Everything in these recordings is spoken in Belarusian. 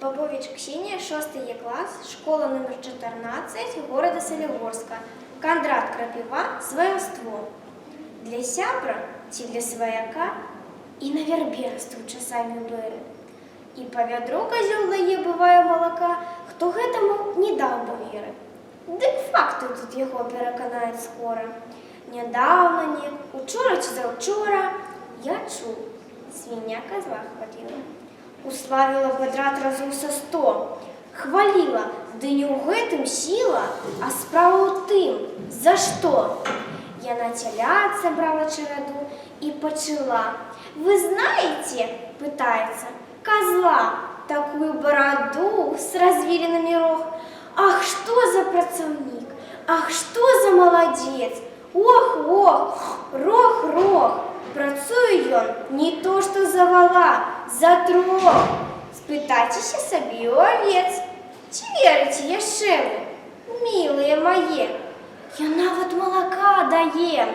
Попович Ксения, 6 класс, школа номер 14, города Солигорска. Кондрат Крапива, свойство. Для сябра, ці для свояка, и на вербе растут часами бэры. И по вядру козел дае, бывае молока, хто гэтаму не даў бы веры. Дык факты тут яго пераканаюць скора. Нядаўна, не, учора ці заўчора, я чуў, свиня козла хвалила. Уславила Квадрат разом со 100, хвалила, да не ў гэтым сила, а справа ў тым, за што. Яна телят собрала череду и почала. Вы знаете, пытается, козла, такую бороду с развилинами рог. Ах, что за працовник, ах, что за молодец. Ох, ох, рох, працуе ён не то, что за вала, за 3. Спытайцеся сабе у овец. Ці верыце яшчэ вы, милые мои? Я нават молока дае.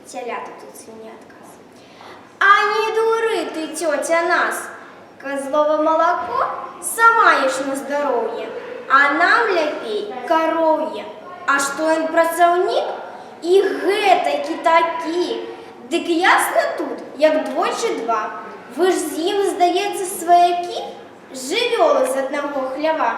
Телята тут свинья отказывает. А не дуры ты, тетя, нас. Козлово молоко сама ешь на здоровье, а нам лепей коровье. А что он працовник? И гэтакі такі. Дык ясно тут, як двойчы 2. Вы ж з ім, здаецца, сваякі? Жывёлы з аднаго хлява.